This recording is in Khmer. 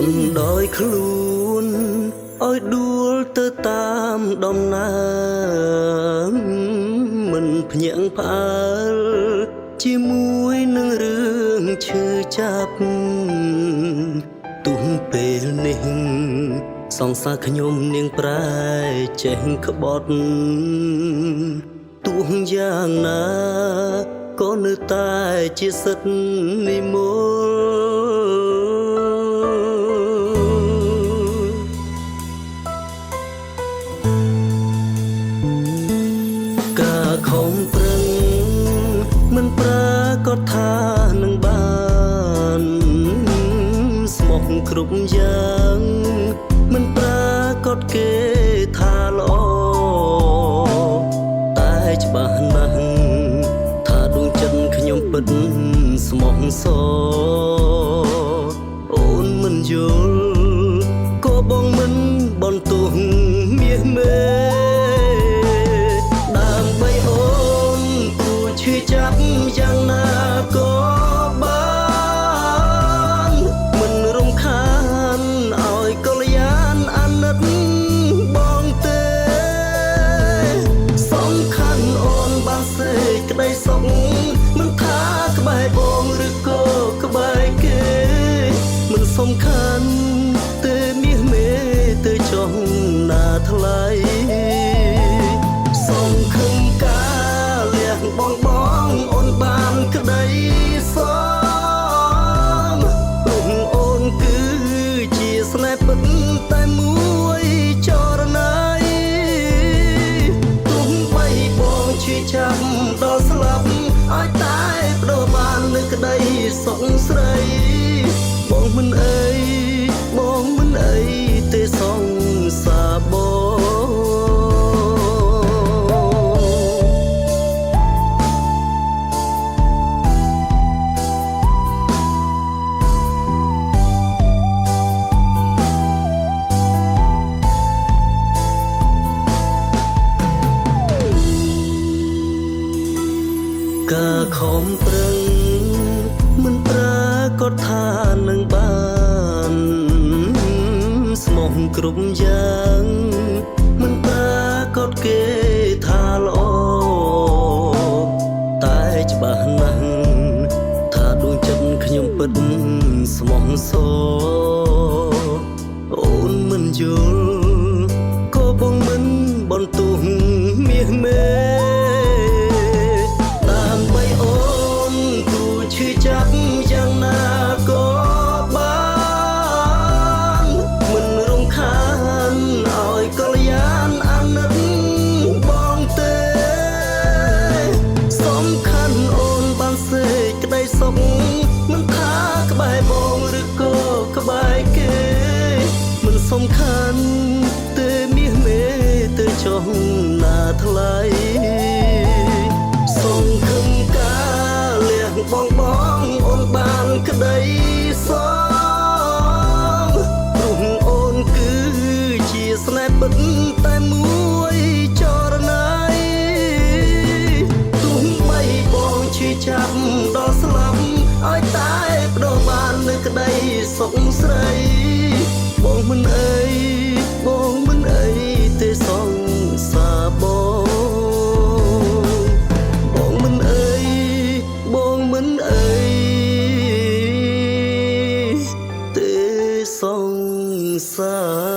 នដោយខ្លួនឲ្យដួលទៅតាមដំណើរមិនភ្ញាក់ផ្អើលជាមួយនឹងរឿងឈឺចាប់ទុំពេលនេះសង្សារខ្ញុំនាងប្រែចេះក្បត់ទោះយ៉ាងណាក៏នៅតែជាសិទ្ធិនិមល់ការខំប្រឹងមិនប្រាកដថានឹងបានស្មោះគ្រប់យ៉ាងមិនប្រាកដគេថាល្អតែច្បាស់ណាស់ថាដួងចិត្តខ្ញុំពិតស្មោះសរអូនមិនយល់ក៏បងមិនបន្ទោសមាសមេដើម្បីអូនគួរឈឺចាប់យ៉ាងណាក៏បានមិនរំខានឲ្យកល្យានអាណិតបងទេសំខាន់អូនបានសេចក្តីសុខមិនថាក្បែរបងឬក៏ក្បែរគេមិនសំខាន់ទេមាសមេទៅចុះណាថ្លៃសំខឹងការលះបងអូនបានក្តីសមព្រោះអូនគឺជាស្នេហ៍ពិតតែមួយចរណៃទោះបីបងឈឺចាប់ដល់ស្លាប់ឲ្យតែបដូរបាននៅក្តីសុខស្រីបងមិនអីបងមិនអីទេសងសាបងការខំប្រឹងមិនប្រាកដថានឹងបានស្មោះគ្រប់យ៉ាងមិនប្រាកដគេថាល្អតែច្បាស់ណាស់ថាដួងចិត្តខ្ញុំពិតស្មោះសរអូនមិនយល់ក៏បងមិនបន្ទោសមាសមេដើម្បីអូនគួរឈឺចាប់យ៉ាងណាក៏បានមិនរំខានឲ្យកល្យានអាណិតបងទេសំខាន់អូនបានសេចក្តីសុខមិនថាក្បែរបងឬក៏ក្បែរគេមិនសំខាន់ទេមាសមេទៅចុះណាថ្លៃសងខឹងការលះបងអូនបានក្តីសមព្រោះអូនគឺជាស្នេហ៍ពិតតែមួយចរណៃទោះបីបងឈឺចាប់ដល់ស្លាប់ឲ្យតែបដូរបាននៅក្តីសុខស្រីបងមិនអីបងមិនអីទេសងសាបងមិនអីបងមិនអីទេសងសា